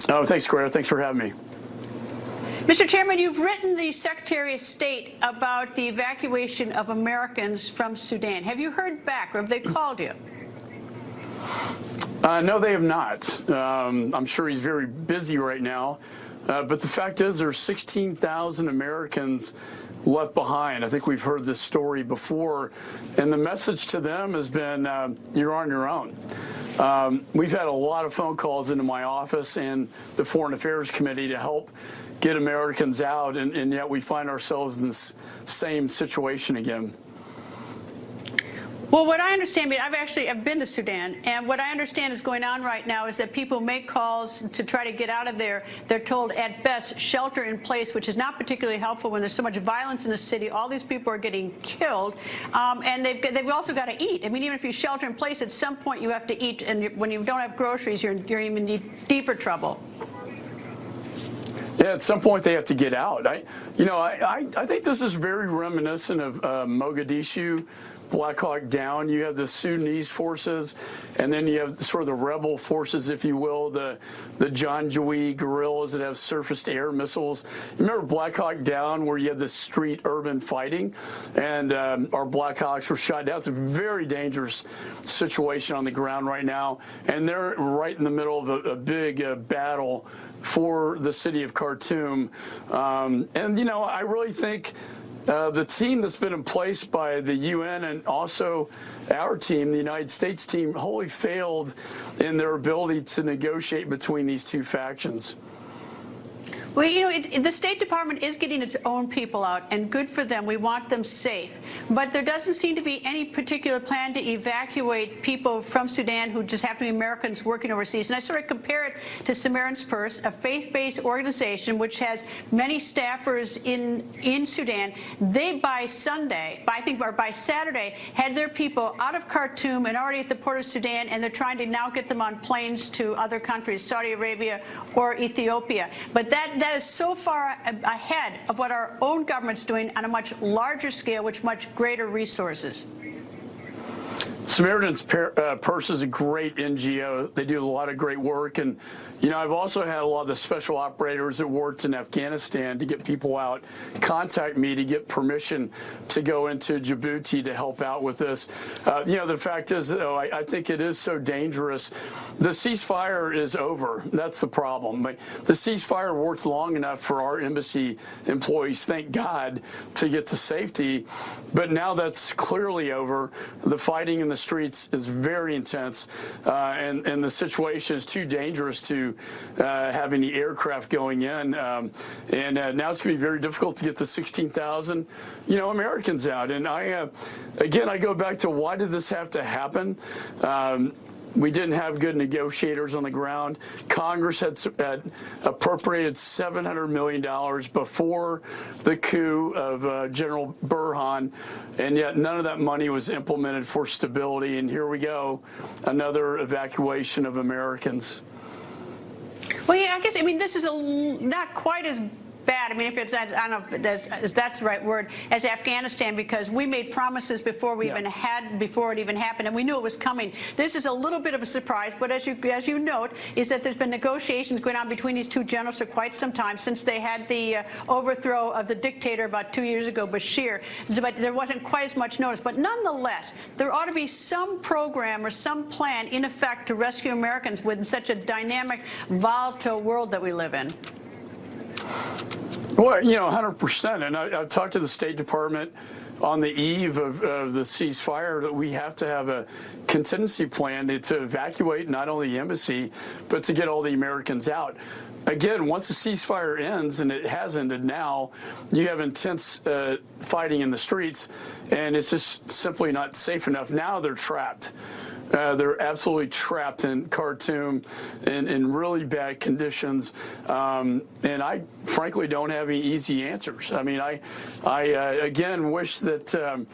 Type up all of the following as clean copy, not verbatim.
Oh, thanks, Greta. Thanks for having me. Mr. Chairman, you've written the Secretary of State about the evacuation of Americans from Sudan. Have you heard back, or have they called you? No, they have not. I'm sure he's very busy right now. But the fact is, there's 16,000 Americans left behind. I think we've heard this story before. And the message to them has been, you're on your own. We've had a lot of phone calls into my office and the Foreign Affairs Committee to help get Americans out, and yet we find ourselves in this same situation again. Well, what I understand, I've been to Sudan, and what I understand is going on right now is that people make calls to try to get out of there. They're told, at best, shelter in place, which is not particularly helpful when there's so much violence in the city. All these people are getting killed, and they've also got to eat. I mean, even if you shelter in place, at some point you have to eat, and when you don't have groceries, you're even in deeper trouble. Yeah, at some point they have to get out. I think this is very reminiscent of Mogadishu, Black Hawk Down. You have the Sudanese forces, and then you have sort of the rebel forces, if you will, the Janjaweed guerrillas that have surface-to-air missiles. You remember Black Hawk Down, where you had the street-urban fighting, and our Black Hawks were shot down. It's a very dangerous situation on the ground right now, and they're right in the middle of a big battle for the city of Khartoum. And, you know, I really think the team that's been in place by the UN and also our team, the United States team, wholly failed in their ability to negotiate between these two factions. Well, you know, the State Department is getting its own people out, and good for them. We want them safe. But there doesn't seem to be any particular plan to evacuate people from Sudan who just happen to be Americans working overseas. And I sort of compare it to Samaritan's Purse, a faith-based organization which has many staffers in Sudan. They, by Saturday, had their people out of Khartoum and already at the port of Sudan, and they're trying to now get them on planes to other countries, Saudi Arabia or Ethiopia. But that is so far ahead of what our own government's doing on a much larger scale, with much greater resources. Samaritan's Purse is a great NGO. They do a lot of great work. And, you know, I've also had a lot of the special operators that worked in Afghanistan to get people out contact me to get permission to go into Djibouti to help out with this. You know, the fact is, though, I think it is so dangerous. The ceasefire is over. That's the problem. The ceasefire worked long enough for our embassy employees, thank God, to get to safety. But now that's clearly over. The fighting in the streets is very intense, and the situation is too dangerous to have any aircraft going in. Now it's going to be very difficult to get the 16,000, you know, Americans out. And again, I go back to, why did this have to happen? We didn't have good negotiators on the ground. Congress had appropriated $700 million before the coup of General Burhan, and yet none of that money was implemented for stability. And here we go, another evacuation of Americans. Well, yeah, I mean, this is not quite as bad. I mean, if it's, I don't know if that's the right word, as Afghanistan, because we made promises before we before it even happened, and we knew it was coming. This is a little bit of a surprise, but as you note, is that there's been negotiations going on between these two generals for quite some time, since they had the overthrow of the dictator about 2 years ago, Bashir. But there wasn't quite as much notice. But nonetheless, there ought to be some program or some plan in effect to rescue Americans within such a dynamic, volatile world that we live in. Well, you know, 100%. And I've talked to the State Department on the eve of the ceasefire that we have to have a contingency plan to evacuate not only the embassy, but to get all the Americans out. Again, once the ceasefire ends, and it has ended now, you have intense fighting in the streets, and it's just simply not safe enough. Now they're trapped. They're absolutely trapped in Khartoum in really bad conditions. And I frankly, don't have any easy answers. I mean, I again wish that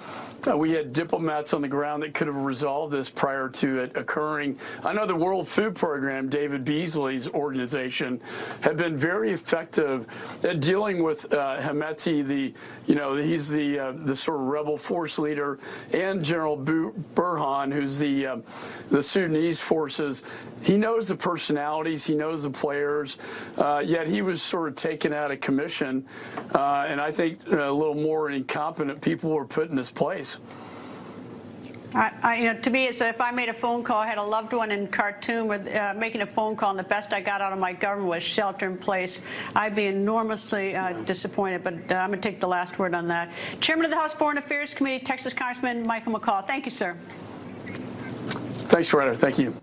we had diplomats on the ground that could have resolved this prior to it occurring. I know the World Food Program, David Beasley's organization, have been very effective at dealing with Hemeti. He's the sort of rebel force leader, and General Burhan, who's the Sudanese forces. He knows the personalities, he knows the players, yet he was sort of taken out of commission, and I think a little more incompetent people were put in his place. To me, it's if I made a phone call, I had a loved one in Khartoum, making a phone call, and the best I got out of my government was shelter in place, I'd be enormously disappointed. But I'm going to take the last word on that. Chairman of the House Foreign Affairs Committee, Texas Congressman Michael McCaul. Thank you, sir. Thanks, Loretta. Thank you.